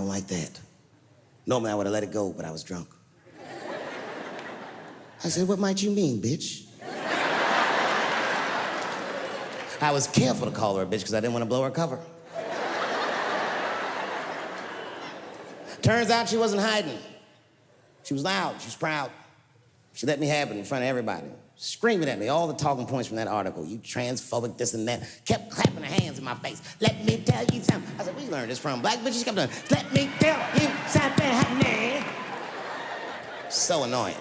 don't like that. Normally I would have let it go, but I was drunk. I said, what might you mean, bitch? I was careful to call her a bitch because I didn't want to blow her cover. Turns out she wasn't hiding. She was loud, she was proud. She let me have it in front of everybody, screaming at me all the talking points from that article. You transphobic, this and that. Kept clapping her hands in my face. Let me tell you something. I said, where you learned this from? Black bitches kept doing, let me tell you something, honey. So annoying.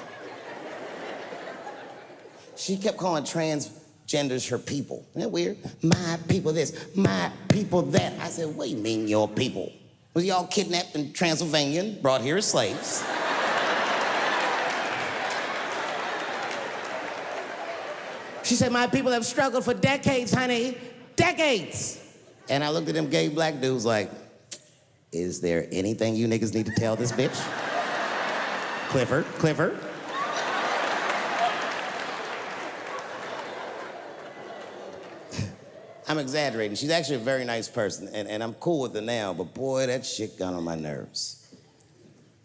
She kept calling transgenders her people. Isn't that weird? My people this, my people that. I said, what do you mean your people? Was y'all kidnapped in Transylvania and brought here as slaves? She said, my people have struggled for decades, honey. Decades. And I looked at them gay black dudes like, is there anything you niggas need to tell this bitch? Clifford. I'm exaggerating. She's actually a very nice person, and I'm cool with her now, but boy, that shit got on my nerves.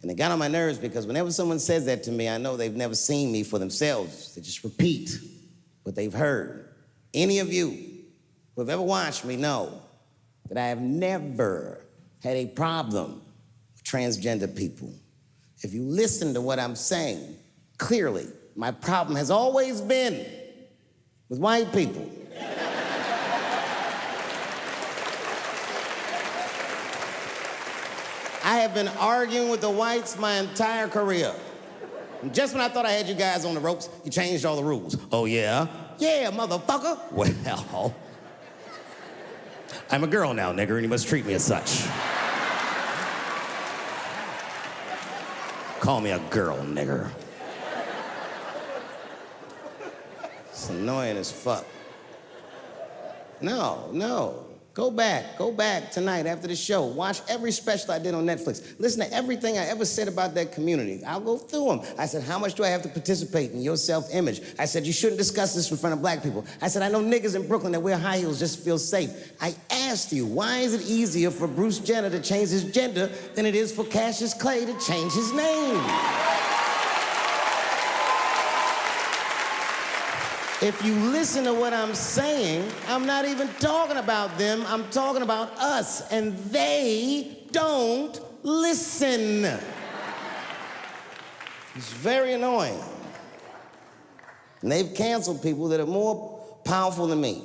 And it got on my nerves because whenever someone says that to me, I know they've never seen me for themselves. They just repeat what they've heard. Any of you who have ever watched me know that I have never had a problem with transgender people. If you listen to what I'm saying, clearly, my problem has always been with white people. I have been arguing with the whites my entire career. And just when I thought I had you guys on the ropes, you changed all the rules. Oh, yeah? Yeah, motherfucker. Well, I'm a girl now, nigger, and you must treat me as such. Call me a girl, nigger. It's annoying as fuck. No. Go back tonight after the show. Watch every special I did on Netflix. Listen to everything I ever said about that community. I'll go through them. I said, how much do I have to participate in your self-image? I said, you shouldn't discuss this in front of black people. I said, I know niggas in Brooklyn that wear high heels just to feel safe. I asked you, why is it easier for Bruce Jenner to change his gender than it is for Cassius Clay to change his name? If you listen to what I'm saying, I'm not even talking about them, I'm talking about us, and they don't listen. It's very annoying. And they've canceled people that are more powerful than me.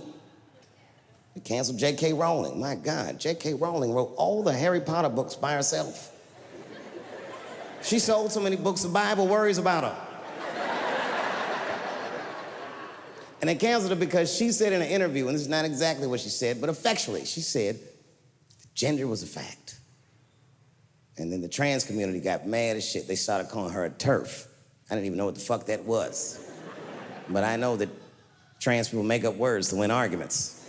They canceled J.K. Rowling. My God, J.K. Rowling wrote all the Harry Potter books by herself. She sold so many books, the Bible worries about her. And they canceled her because she said in an interview, and this is not exactly what she said, but effectually, she said gender was a fact. And then the trans community got mad as shit. They started calling her a TERF. I didn't even know what the fuck that was. But I know that trans people make up words to win arguments.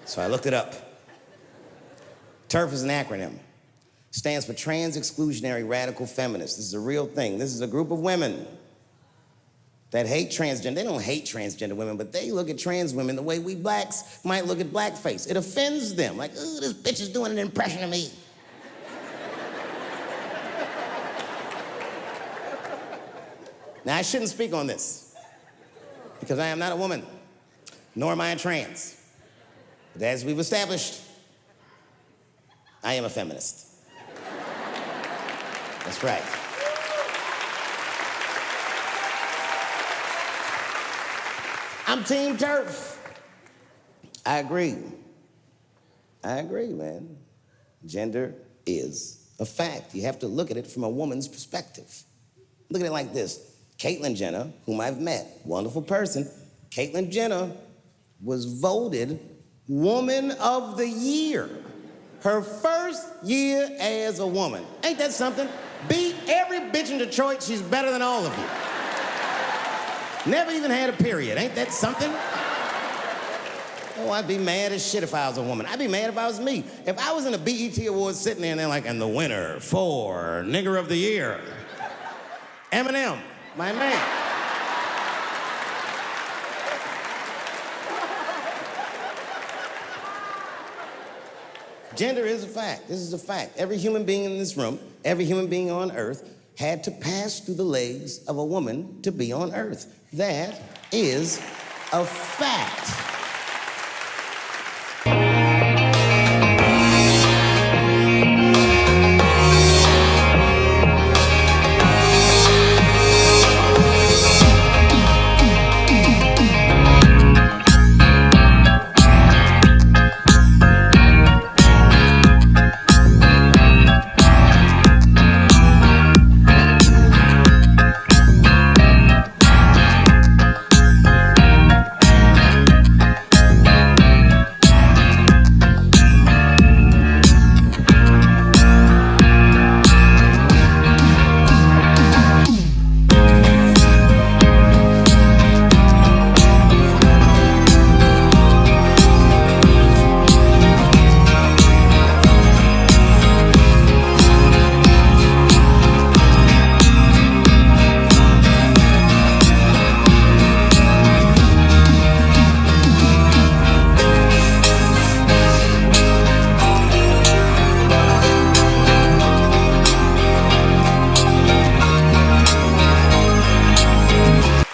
So I looked it up. TERF is an acronym. Stands for Trans Exclusionary Radical Feminists. This is a real thing. This is a group of women that hate transgender. They don't hate transgender women, but they look at trans women the way we blacks might look at blackface. It offends them. Like, ooh, this bitch is doing an impression of me. Now, I shouldn't speak on this because I am not a woman, nor am I a trans. But as we've established, I am a feminist. That's right. I'm Team TERF. I agree, man. Gender is a fact. You have to look at it from a woman's perspective. Look at it like this. Caitlyn Jenner, whom I've met, wonderful person, Caitlyn Jenner was voted Woman of the Year. Her first year as a woman. Ain't that something? Beat every bitch in Detroit, she's better than all of you. Never even had a period, ain't that something? Oh, I'd be mad as shit if I was a woman. I'd be mad if I was me. If I was in a BET Awards sitting there and they're like, and the winner for Nigger of the Year, Eminem, my man. Gender is a fact. This is a fact. Every human being in this room, every human being on earth had to pass through the legs of a woman to be on earth. That is a fact.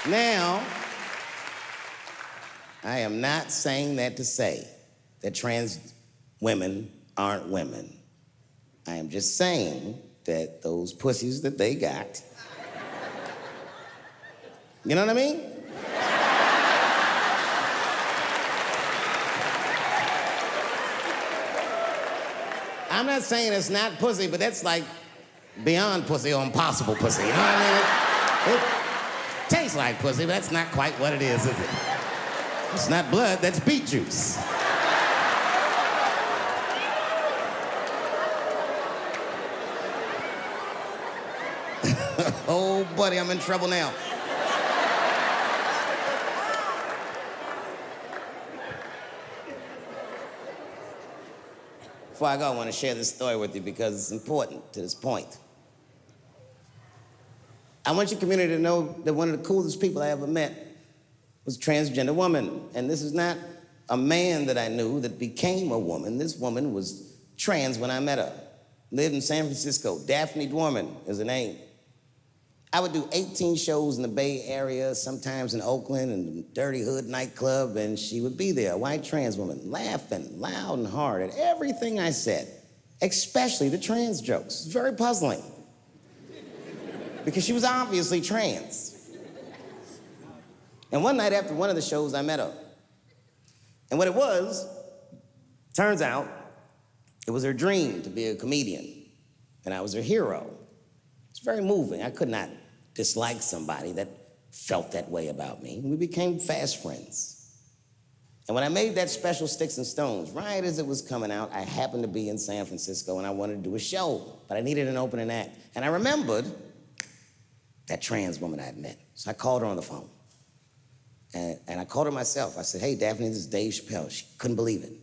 Now, I am not saying that to say that trans women aren't women. I am just saying that those pussies that they got, you know what I mean? I'm not saying it's not pussy, but that's like beyond pussy or impossible pussy, you know what I mean? It tastes like pussy, but that's not quite what it is it? It's not blood, that's beet juice. Oh, buddy, I'm in trouble now. Before I go, I want to share this story with you because it's important to this point. I want your community to know that one of the coolest people I ever met was a transgender woman. And this is not a man that I knew that became a woman. This woman was trans when I met her. Lived in San Francisco. Daphne Dorman is her name. I would do 18 shows in the Bay Area, sometimes in Oakland and Dirty Hood nightclub, and she would be there, a white trans woman, laughing loud and hard at everything I said, especially the trans jokes. It's very puzzling. Because she was obviously trans. And one night after one of the shows, I met her. And what it was, turns out, it was her dream to be a comedian. And I was her hero. It's very moving. I could not dislike somebody that felt that way about me. We became fast friends. And when I made that special Sticks and Stones, right as it was coming out, I happened to be in San Francisco and I wanted to do a show, but I needed an opening act. And I remembered that trans woman I had met. So I called her on the phone. And I called her myself. I said, hey, Daphne, this is Dave Chappelle. She couldn't believe it.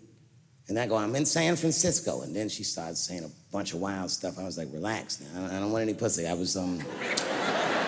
And I go, I'm in San Francisco. And then she started saying a bunch of wild stuff. I was like, relax now. I don't want any pussy. I was,